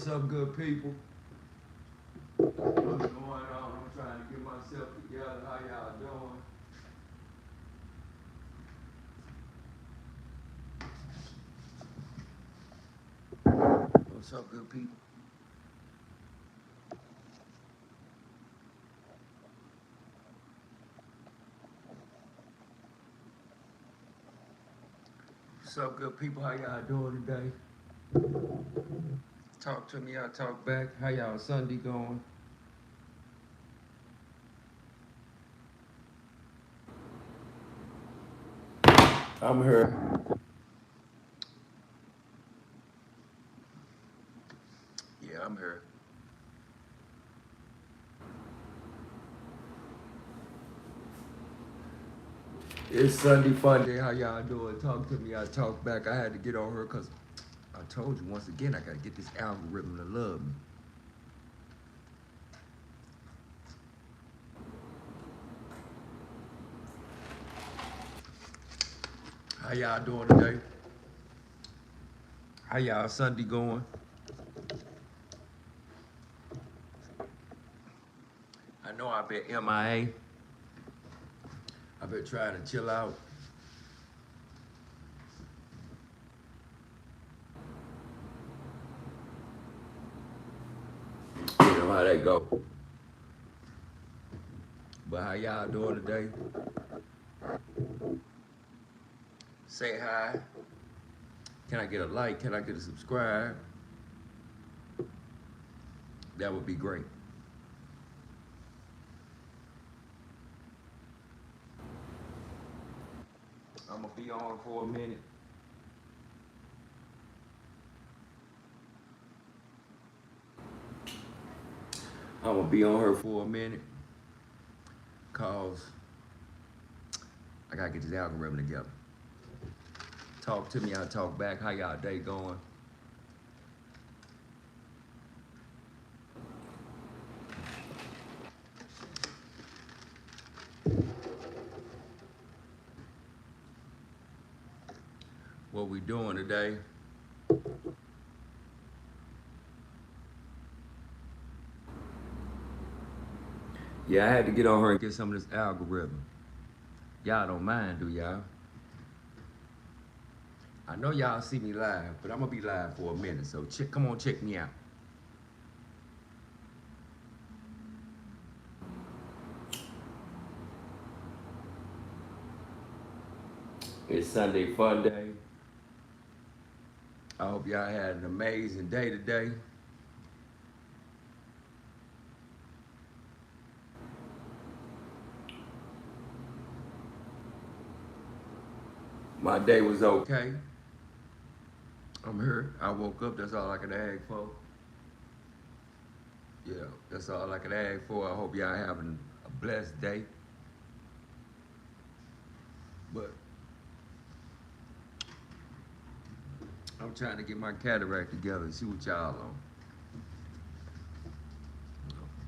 What's up, good people? What's going on? I'm trying to get myself together. How y'all doing? What's up, good people? What's up, good people? How y'all doing today? Talk to me, I'll talk back. How y'all Sunday going? I'm here. Yeah, I'm here. It's Sunday fun day. How y'all doing? Talk to me, I'll talk back. I had to get on her because I told you once again I gotta get this algorithm to love me. How y'all doing today? How y'all Sunday going? I know I've been MIA. I've been trying to chill out. You know how that go. But how y'all doing today? Say hi. Can I get a like? Can I get a subscribe? That would be great. I'm gonna be on for a minute. I'm gonna be on her for a minute. Cause I gotta get this algorithm together. Talk to me, I'll talk back. How y'all day going? What we doing today? Yeah, I had to get on her and get some of this algorithm. Y'all don't mind, do y'all? I know y'all see me live, but I'm gonna be live for a minute, so come on, check me out. It's Sunday fun day. I hope y'all had an amazing day today. My day was okay. I'm here. I woke up. That's all I could ask for. Yeah, that's all I could ask for. I hope y'all having a blessed day. But I'm trying to get my cataract together and see what y'all on.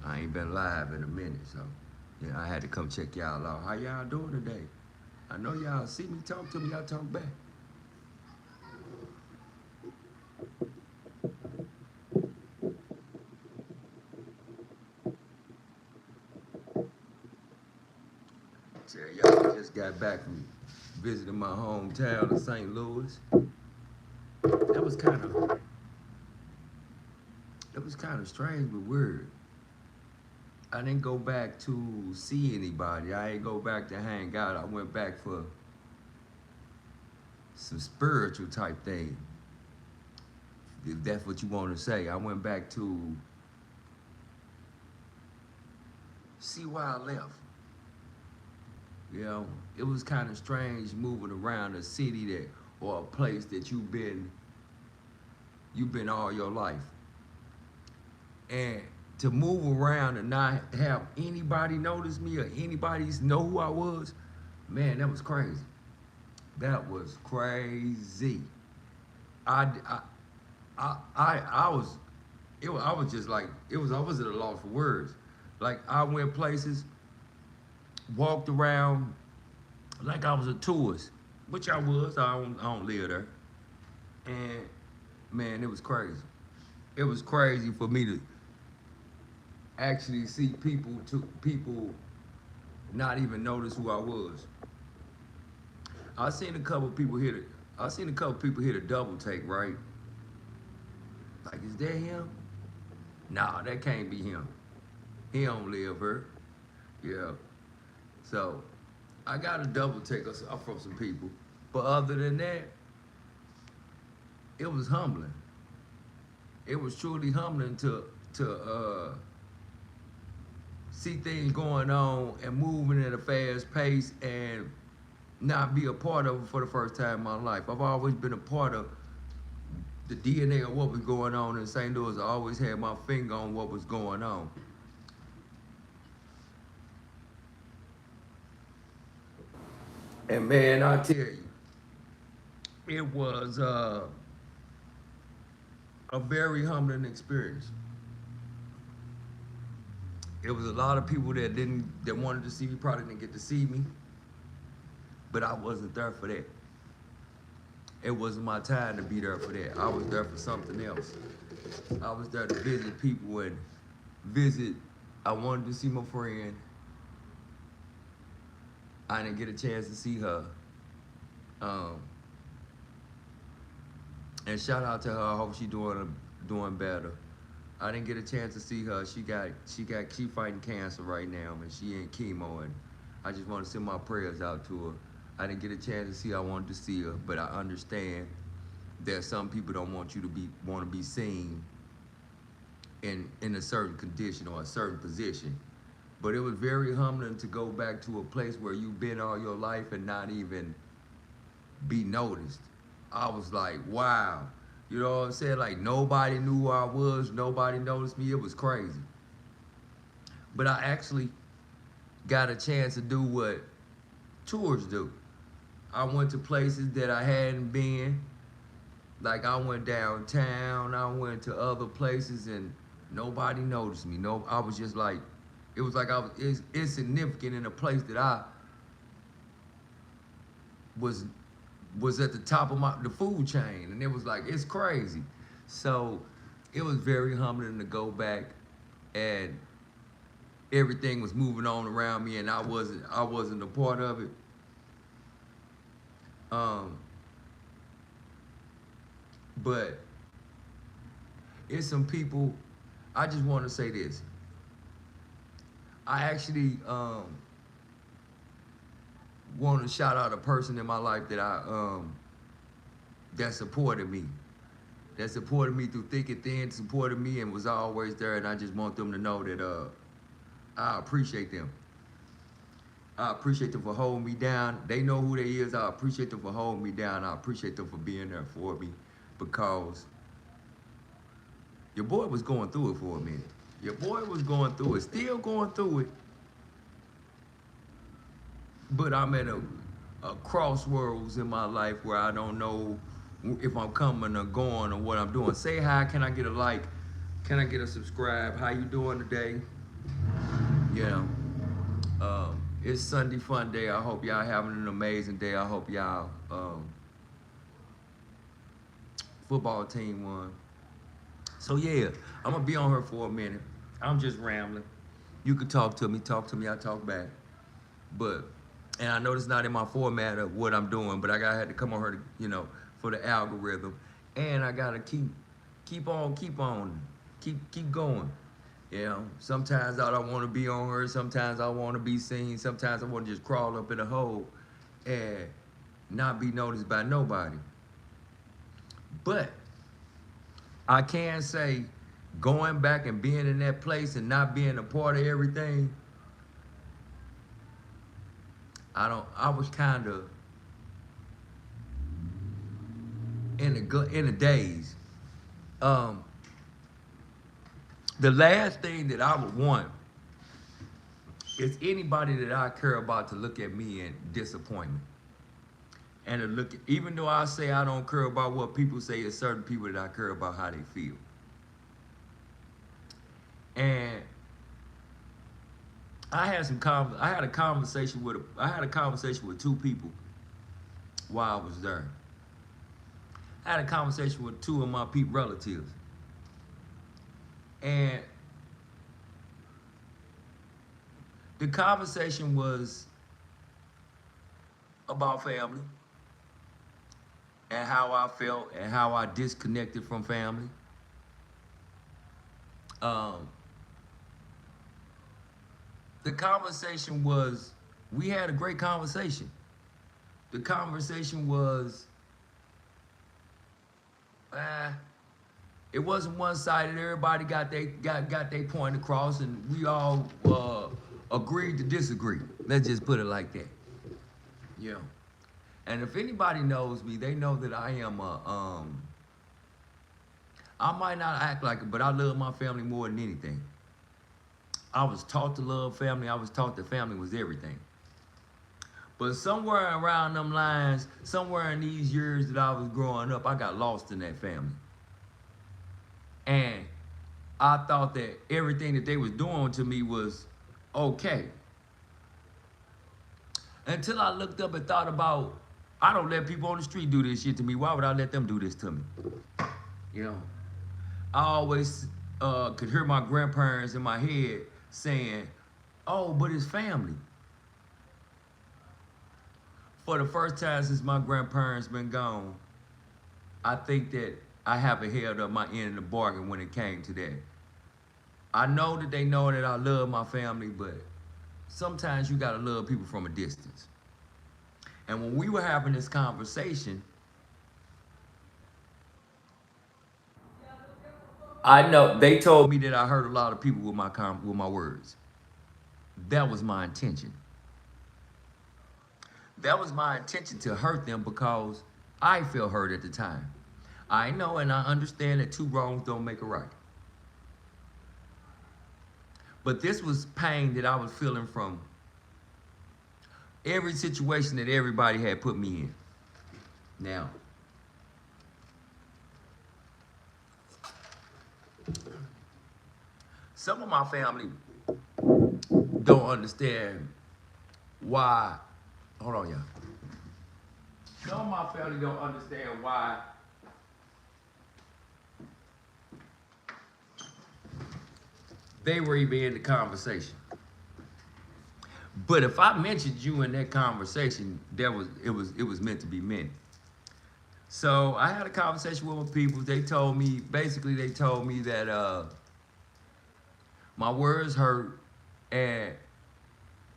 I ain't been live in a minute, so yeah, I had to come check y'all out. How y'all doing today? I know y'all see me. Talk to me. Y'all talk back. Tell y'all I just got back from visiting my hometown of St. Louis. That was kind of strange but weird. I didn't go back to see anybody. I didn't go back to hang out. I went back for some spiritual type thing. If that's what you want to say. I went back to see why I left. You know, it was kind of strange moving around a city that or a place that you've been all your life. And to move around and not have anybody notice me or anybody know who I was, man, that was crazy. That was crazy. I, I was, I was just like, I was at a loss for words. Like I went places, walked around like I was a tourist, which I was. I don't live there, and man, it was crazy. it was crazy for me to actually see people not even notice who I was. I seen a couple people hit it. I seen a couple people hit a double take, right? Like, is that him? Nah, that can't be him. He don't live here. Yeah. So I got a double take from some people. But other than that, it was humbling. It was truly humbling to see things going on and moving at a fast pace and not be a part of it for the first time in my life. I've always been a part of the DNA of what was going on in St. Louis. I always had my finger on what was going on. And man, I tell you, it was a very humbling experience. It was a lot of people that wanted to see me, probably didn't get to see me, but I wasn't there for that. It wasn't my time to be there for that. I was there for something else. I was there to visit people and visit. I wanted to see my friend. I didn't get a chance to see her. And shout out to her. I hope she's doing better. I didn't get a chance to see her. She fighting cancer right now, and she in chemo, and I just want to send my prayers out to her. I didn't get a chance to see her. I wanted to see her, but I understand that some people don't want you to want to be seen in a certain condition or a certain position. But it was very humbling to go back to a place where you've been all your life and not even be noticed. I was like, wow. You know what I'm saying? Like, nobody knew who I was. Nobody noticed me. It was crazy. But I actually got a chance to do what tours do. I went to places that I hadn't been. Like, I went downtown. I went to other places, and nobody noticed me. No, I was just like, it was like I was insignificant in a place that I was at the top of the food chain, and it was like, it's crazy. So it was very humbling to go back, and everything was moving on around me, and I wasn't a part of it. But it's some people. I just want to say this. I actually want to shout out a person in my life that that supported me. That supported me through thick and thin, supported me and was always there, and I just want them to know that I appreciate them. I appreciate them for holding me down. They know who they is. I appreciate them for holding me down. I appreciate them for being there for me, because your boy was going through it for a minute. Your boy was going through it, still going through it. But I'm at a crossroads in my life where I don't know if I'm coming or going or what I'm doing. Say hi, can I get a like? Can I get a subscribe? How you doing today? Yeah. It's Sunday fun day. I hope y'all having an amazing day. I hope y'all football team won. So yeah, I'm gonna be on her for a minute. I'm just rambling. You can talk to me, I talk back. And I know it's not in my format of what I'm doing, but I had to come on her, for the algorithm. And I gotta keep going. Sometimes I don't want to be on her. Sometimes I want to be seen. Sometimes I want to just crawl up in a hole and not be noticed by nobody. But I can say, going back and being in that place and not being a part of everything, I was kind of in a daze. The last thing that I would want is anybody that I care about to look at me in disappointment. And to look, even though I say I don't care about what people say, it's certain people that I care about how they feel. And I had a conversation with two people while I was there. I had a conversation with two of my relatives. And the conversation was about family and how I felt and how I disconnected from family. Um, the conversation was, we had a great conversation. The conversation was, uh, it wasn't one-sided. Everybody got their point across, and we all agreed to disagree. Let's just put it like that. Yeah. And if anybody knows me, they know that I am I might not act like it, but I love my family more than anything. I was taught to love family. I was taught that family was everything. But somewhere around them lines, somewhere in these years that I was growing up, I got lost in that family. And I thought that everything that they was doing to me was okay. Until I looked up and thought about, I don't let people on the street do this shit to me. Why would I let them do this to me? You know, I always could hear my grandparents in my head saying, oh, but it's family. For the first time since my grandparents been gone, I think that I haven't held up my end of the bargain when it came to that. I know that they know that I love my family, but sometimes you gotta love people from a distance. And when we were having this conversation, I know they told me that I hurt a lot of people with my words. That was my intention. That was my intention, to hurt them, because I felt hurt at the time. I know and I understand that two wrongs don't make a right. But this was pain that I was feeling from every situation that everybody had put me in. Now, some of my family don't understand why. Hold on, y'all. Some of my family don't understand why they were even in the conversation. But if I mentioned you in that conversation, it was meant to be meant. So I had a conversation with my people. They told me that my words hurt, and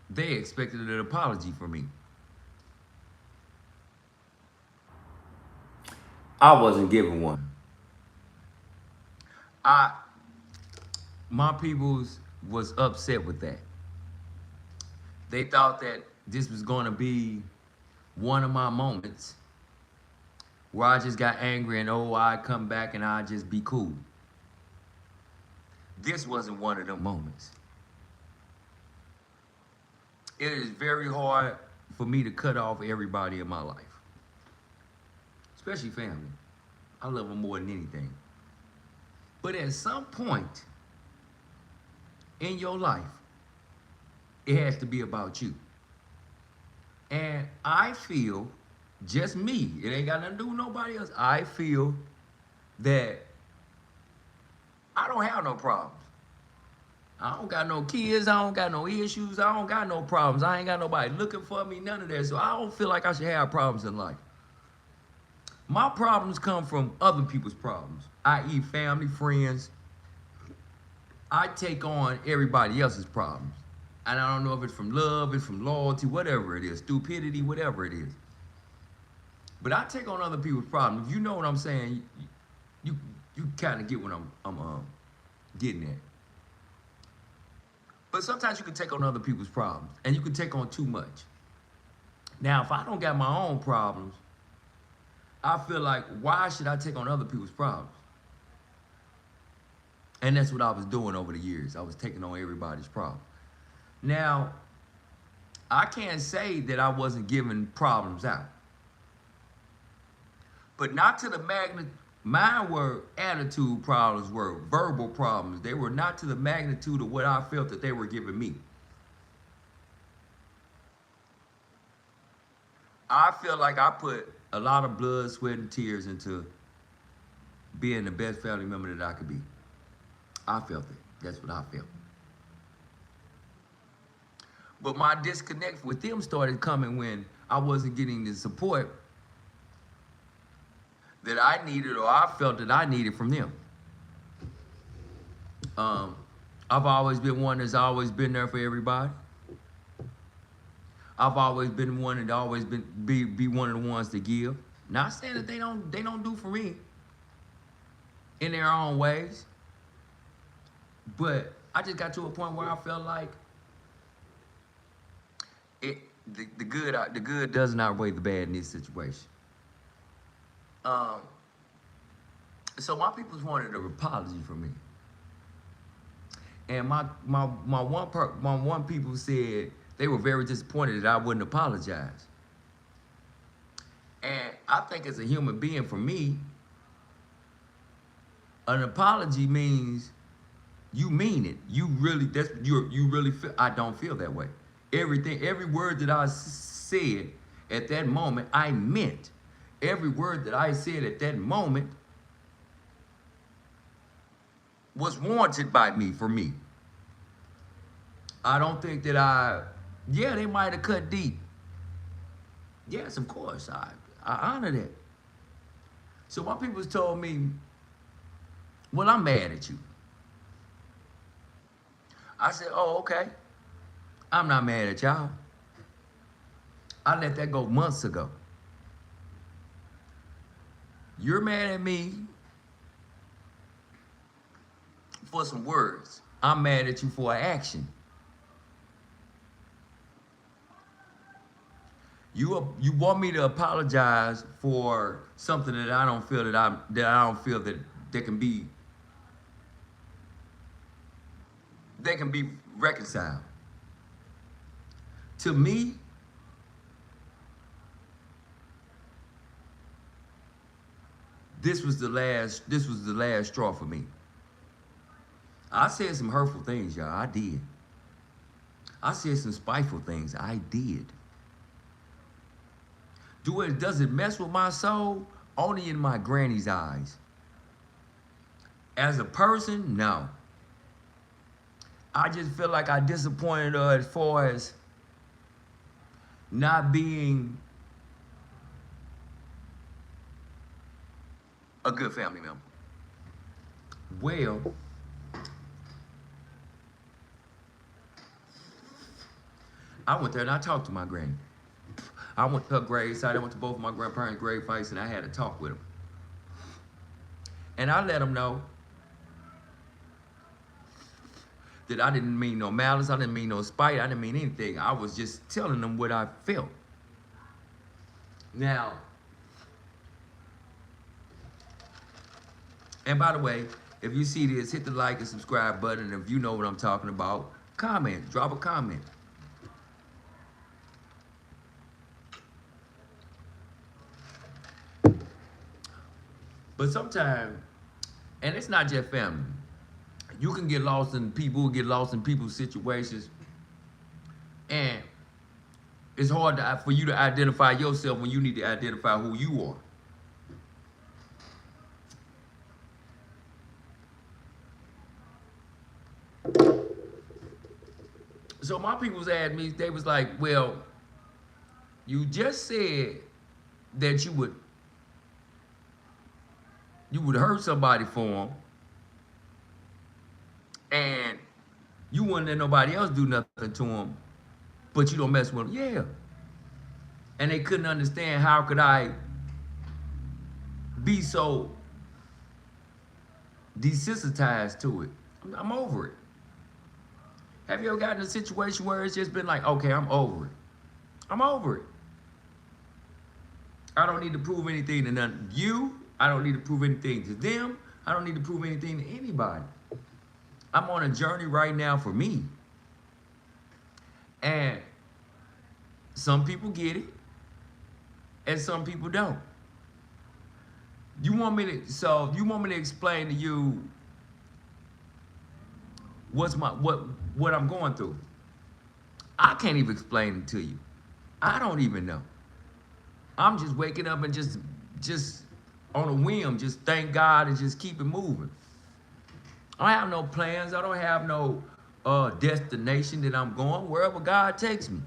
they expected an apology from me. I wasn't given one. I My peoples was upset with that. They thought that this was gonna be one of my moments where I just got angry and I come back and I just be cool. This wasn't one of them moments. It is very hard for me to cut off everybody in my life, especially family. I love them more than anything. But at some point in your life, it has to be about you. And I feel, just me, it ain't got nothing to do with nobody else. I feel that I don't have no problems. I don't got no kids, I don't got no issues, I don't got no problems. I ain't got nobody looking for me, none of that. So I don't feel like I should have problems in life. My problems come from other people's problems, i.e. family, friends. I take on everybody else's problems. And I don't know if it's from love, it's from loyalty, whatever it is, stupidity, whatever it is. But I take on other people's problems. If you know what I'm saying, you kind of get what I'm getting at. But sometimes you can take on other people's problems, and you can take on too much. Now, if I don't got my own problems, I feel like, why should I take on other people's problems? And that's what I was doing over the years. I was taking on everybody's problems. Now, I can't say that I wasn't giving problems out. But not to the magnitude. Mine were attitude problems, were verbal problems. They were not to the magnitude of what I felt that they were giving me. I feel like I put a lot of blood, sweat, and tears into being the best family member that I could be. I felt it. That's what I felt. But my disconnect with them started coming when I wasn't getting the support that I needed or I felt that I needed from them. I've always been one that's always been there for everybody. I've always been one that always be one of the ones to give. Not saying that they don't do for me in their own ways, but I just got to a point where I felt like the good doesn't outweigh the bad in this situation. So my peoples wanted an apology from me, and my one people said they were very disappointed that I wouldn't apologize. And I think as a human being, for me, an apology means you mean it. You really you really feel. I don't feel that way. Every word that I said at that moment, I meant. Every word that I said at that moment was warranted by me, for me. I don't think that yeah, they might have cut deep. Yes, of course, I honor that. So my people told me, well, I'm mad at you. I said, oh, okay. I'm not mad at y'all. I let that go months ago. You're mad at me for some words. I'm mad at you for an action. You want me to apologize for something that I don't feel that can be reconciled. To me, this was the last straw for me. I said some hurtful things, y'all. I did. I said some spiteful things. I did. Does it mess with my soul? Only in my granny's eyes. As a person, no. I just feel like I disappointed her as far as not being a good family member. Well, I went there and I talked to my granny. I went to her gravesite, I went to both of my grandparents' grave sites, and I had a talk with them. And I let them know that I didn't mean no malice, I didn't mean no spite, I didn't mean anything. I was just telling them what I felt. Now, and by the way, if you see this, hit the like and subscribe button. And if you know what I'm talking about, comment, drop a comment. But sometimes, and it's not just family, you can get lost in people's situations, and it's hard for you to identify yourself when you need to identify who you are. So my people was at me, they was like, well, you just said that you would hurt somebody for them, and you wouldn't let nobody else do nothing to them, but you don't mess with them. Yeah. And they couldn't understand how could I be so desensitized to it. I'm over it. Have you ever gotten in a situation where it's just been like, okay, I'm over it. I'm over it. I don't need to prove anything to none of you. I don't need to prove anything to them. I don't need to prove anything to anybody. I'm on a journey right now for me. And some people get it, and some people don't. You want me to explain to you what I'm going through? I can't even explain it to you. I don't even know. I'm just waking up and just on a whim, just thank God and just keep it moving. I don't have no plans. I don't have no destination that I'm going, wherever God takes me.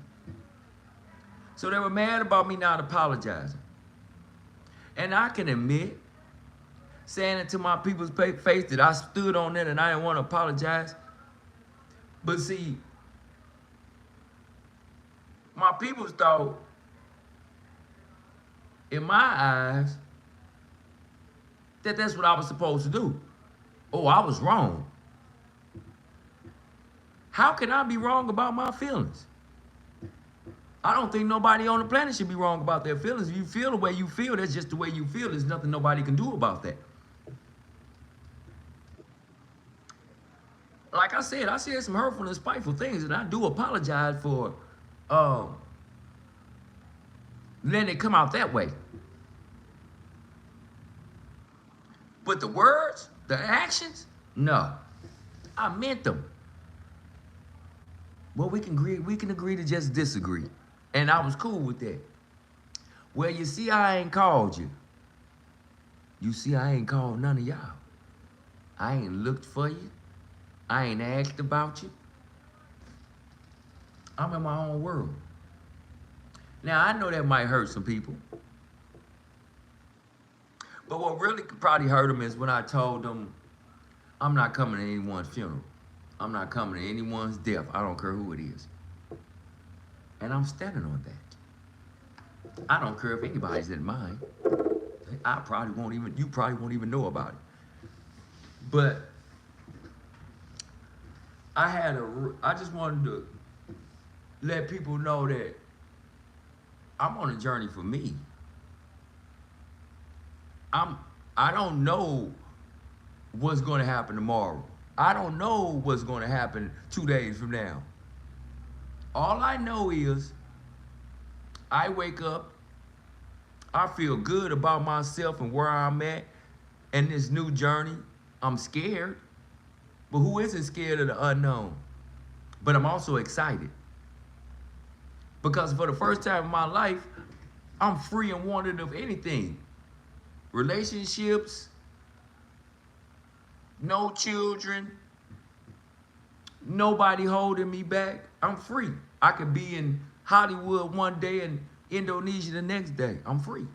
So they were mad about me not apologizing. And I can admit, saying it to my people's face that I stood on it and I didn't want to apologize. But see, my people's thought, in my eyes, that that's what I was supposed to do. Oh, I was wrong. How can I be wrong about my feelings? I don't think nobody on the planet should be wrong about their feelings. If you feel the way you feel, that's just the way you feel. There's nothing nobody can do about that. Like I said some hurtful and spiteful things, and I do apologize for letting it come out that way. But the words, the actions, no. I meant them. Well, we can agree to just disagree. And I was cool with that. Well, you see, I ain't called you. You see, I ain't called none of y'all. I ain't looked for you. I ain't asked about you. I'm in my own world. Now, I know that might hurt some people. But what really could probably hurt them is when I told them, I'm not coming to anyone's funeral. I'm not coming to anyone's death. I don't care who it is. And I'm standing on that. I don't care if anybody's in mine. You probably won't even know about it. But I just wanted to let people know that I'm on a journey for me. I don't know what's going to happen tomorrow. I don't know what's going to happen 2 days from now. All I know is I wake up, I feel good about myself and where I'm at in this new journey. I'm scared, but who isn't scared of the unknown? But I'm also excited. Because for the first time in my life, I'm free and wanted of anything. Relationships, no children, nobody holding me back. I'm free. I could be in Hollywood one day and Indonesia the next day. I'm free.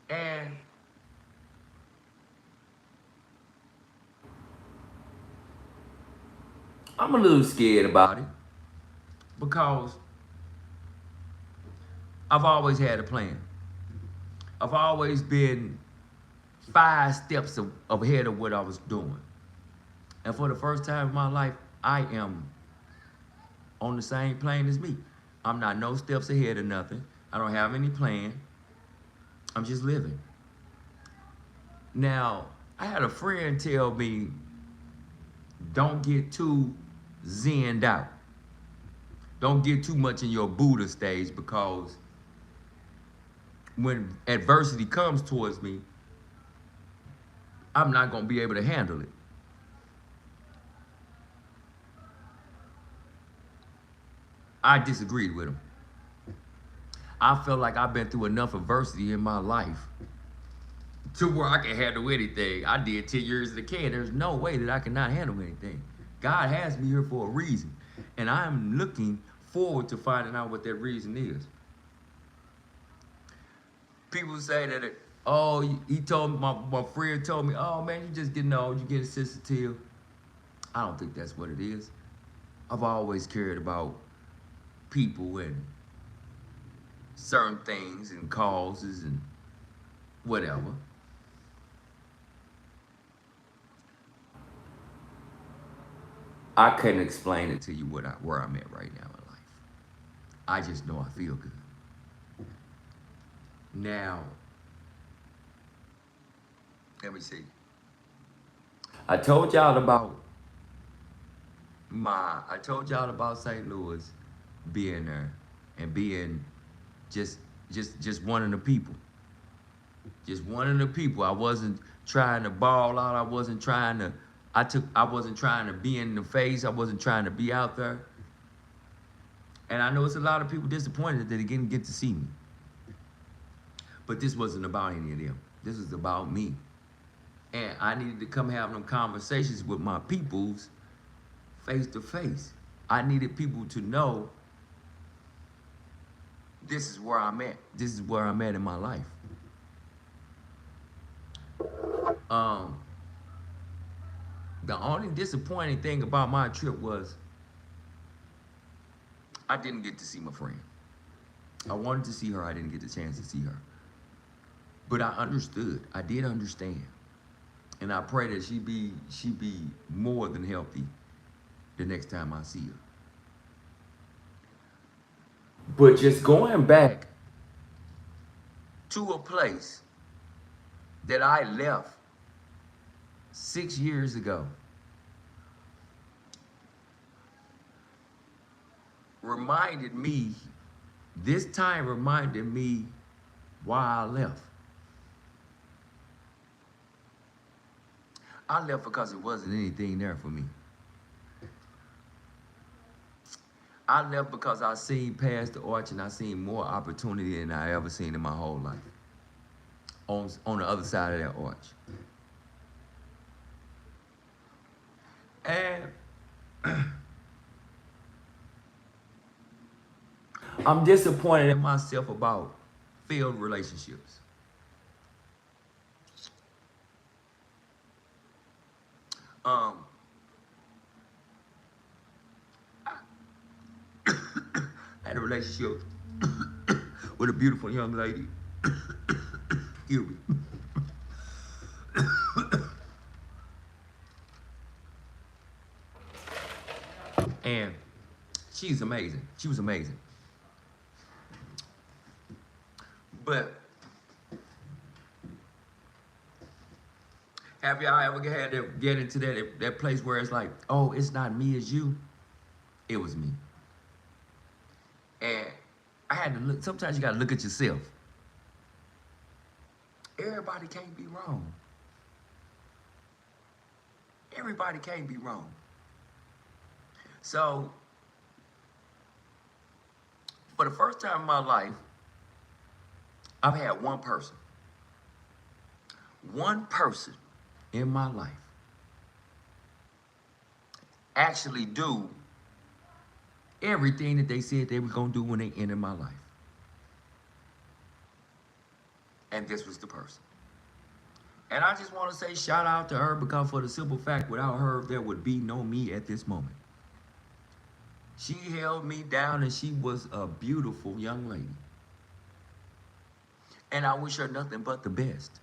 And I'm a little scared about it because I've always had a plan. I've always been 5 steps ahead of what I was doing. And for the first time in my life, I am on the same plane as me. I'm not no steps ahead of nothing. I don't have any plan. I'm just living. Now, I had a friend tell me, don't get too zenned out. Don't get too much in your Buddha stage, because when adversity comes towards me, I'm not going to be able to handle it. I disagreed with him. I felt like I've been through enough adversity in my life to where I can handle anything. I did 10 years as a kid. There's no way that I cannot handle anything. God has me here for a reason, and I'm looking forward to finding out what that reason is. People say that, he told me, my friend told me, oh man, you just getting old, you getting sensitive. I don't think that's what it is. I've always cared about people and certain things and causes and whatever. I couldn't explain it to you where I'm at right now in life. I just know I feel good. Now, let me see. I told y'all about St. Louis being there and being just one of the people. Just one of the people. I wasn't trying to ball out. I wasn't trying to be in the face. I wasn't trying to be out there. And I know it's a lot of people disappointed that they didn't get to see me. But this wasn't about any of them. This was about me. And I needed to come have them conversations with my peoples face to face. I needed people to know this is where I'm at. This is where I'm at in my life. Um, the only disappointing thing about my trip was I didn't get to see my friend. I wanted to see her. I didn't get the chance to see her. But I understood. I did understand. And I pray that she be more than healthy the next time I see her. But just going back to a place that I left 6 years ago reminded me why I left. I left because it wasn't anything there for me. I left because I seen past the arch and I seen more opportunity than I ever seen in my whole life. On the other side of that arch. And I'm disappointed in myself about failed relationships. Um, I had a relationship with a beautiful young lady. Excuse me. And she's amazing. She was amazing. But have y'all ever had to get into that place where it's like, oh, it's not me, it's you? It was me. And I had to look. Sometimes you gotta look at yourself. Everybody can't be wrong. Everybody can't be wrong. So, for the first time in my life, I've had one person in my life actually do everything that they said they were gonna do when they entered my life. And this was the person. And I just want to say shout out to her because for the simple fact, without her, there would be no me at this moment. She held me down and she was a beautiful young lady. And I wish her nothing but the best.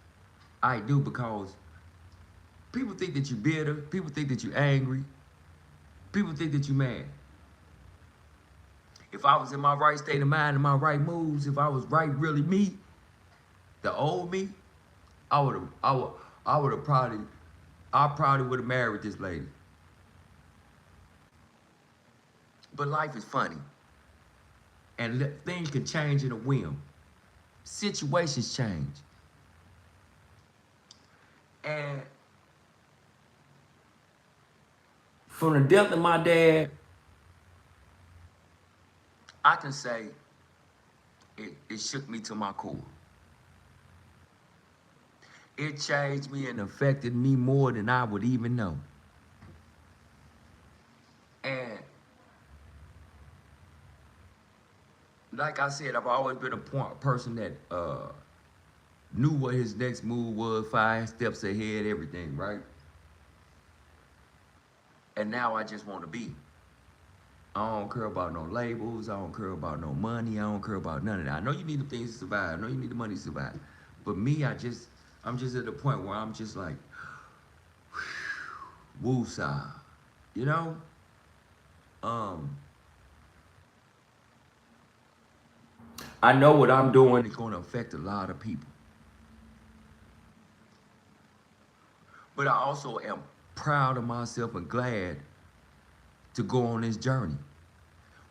I do, because people think that you're bitter, people think that you're angry, people think that you're mad. If I was in my right state of mind and my right moves, if I was right really me, the old me, I probably would have married this lady. But life is funny. And things can change in a whim. Situations change. And from the death of my dad, I can say it shook me to my core. It changed me and affected me more than I would even know. And like I said, I've always been a person that knew what his next move was, 5 steps ahead, everything, right? And now I just want to be. I don't care about no labels. I don't care about no money. I don't care about none of that. I know you need the things to survive. I know you need the money to survive. But me, I'm just at the point where I'm just like, woosah, you know? I know what I'm doing is going to affect a lot of people. But I also am proud of myself and glad to go on this journey.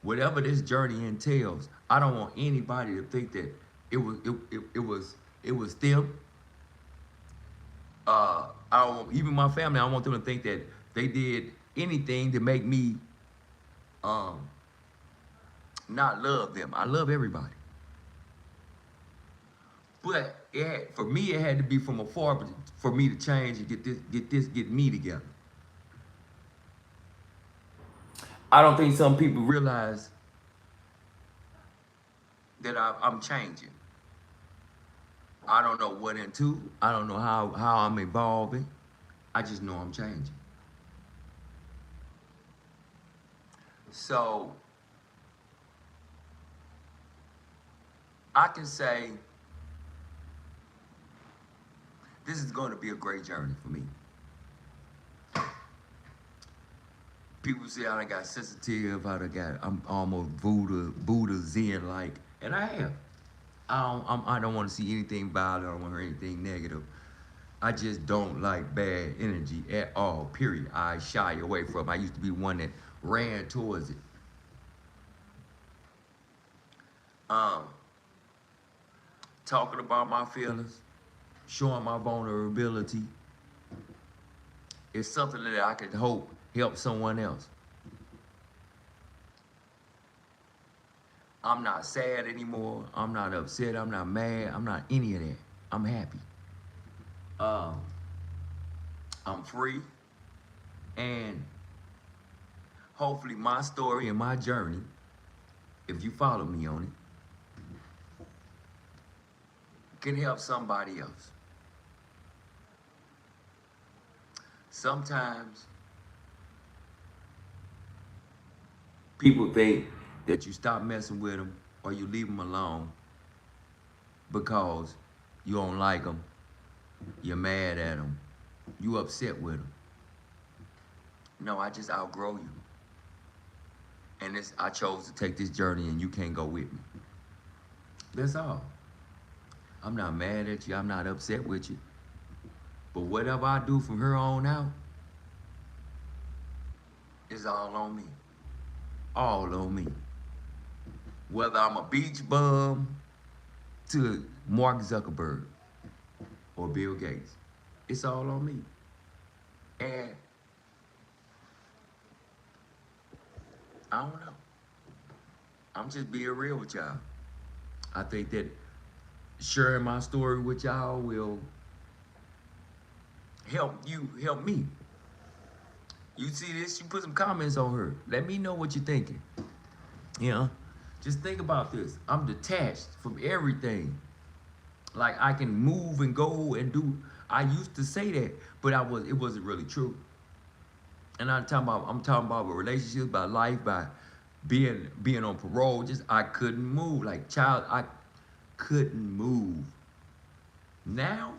Whatever this journey entails, I don't want anybody to think that it was them. I don't, even my family, I don't want them to think that they did anything to make me not love them. I love everybody. But for me, it had to be from afar for me to change and get me together. I don't think some people realize that I'm changing. I don't know what into. I don't know how I'm evolving. I just know I'm changing. So I can say this is going to be a great journey for me. People say I done got sensitive, I'm almost Buddha Zen like, and I am. I don't want to see anything violent. I don't want to hear anything negative. I just don't like bad energy at all, period. I shy away from it. I used to be one that ran towards it. Um, Talking about my feelings, showing my vulnerability, is something that I could hope help someone else. I'm not sad anymore. I'm not upset. I'm not mad. I'm not any of that. I'm happy. Um, I'm free. And hopefully my story and my journey, if you follow me on it, can help somebody else. Sometimes people think that you stop messing with them or you leave them alone because you don't like them, you're mad at them, you upset with them. No, I just outgrow you. And I chose to take this journey and you can't go with me. That's all. I'm not mad at you, I'm not upset with you. But whatever I do from here on out is all on me. All on me. Whether I'm a beach bum to Mark Zuckerberg or Bill Gates, it's all on me. And I don't know. I'm just being real with y'all. I think that sharing my story with y'all will help me. You see this, you put some comments on her. Let me know what you're thinking. You know, just think about this. I'm detached from everything. Like I can move and go and do. I used to say that, but it wasn't really true. And I'm talking about relationships, about life, by being on parole. Just I couldn't move. Like I couldn't move. Now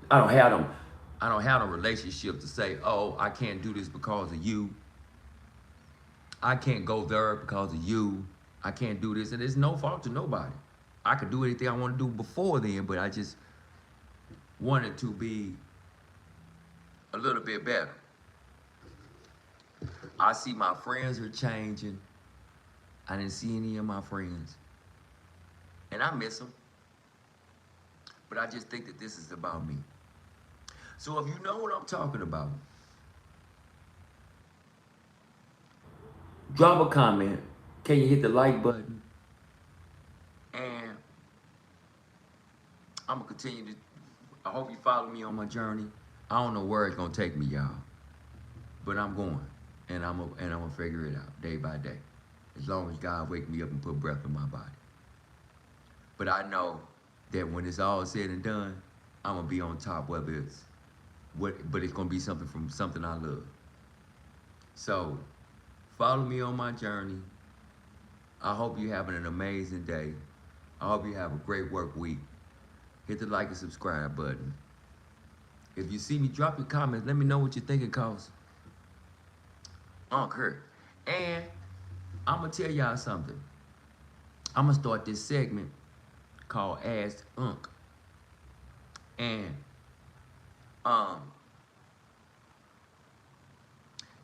I don't have them. I don't have a relationship to say, oh, I can't do this because of you. I can't go there because of you. I can't do this. And it's no fault to nobody. I could do anything I want to do before then, but I just wanted to be a little bit better. I see my friends are changing. I didn't see any of my friends. And I miss them. But I just think that this is about me. So if you know what I'm talking about, drop a comment. Can you hit the like button? And I'm gonna continue to. I hope you follow me on my journey. I don't know where it's gonna take me, y'all, but I'm going, and I'm gonna figure it out day by day, as long as God wake me up and put breath in my body. But I know that when it's all said and done, I'm gonna be on top, but it's gonna be something from something I love. So follow me on my journey. I hope you're having an amazing day. I hope you have a great work week. Hit the like and subscribe button. If you see me, drop your comments. Let me know what you're thinking, cause UNK here. And I'm gonna tell y'all something. I'm gonna start this segment called Ask UNK. And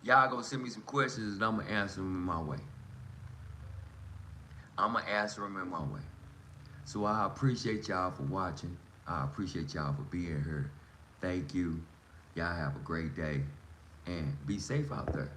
y'all gonna send me some questions and I'm gonna answer them in my way. I'm gonna answer them in my way. So I appreciate y'all for watching. I appreciate y'all for being here. Thank you. Y'all have a great day and be safe out there.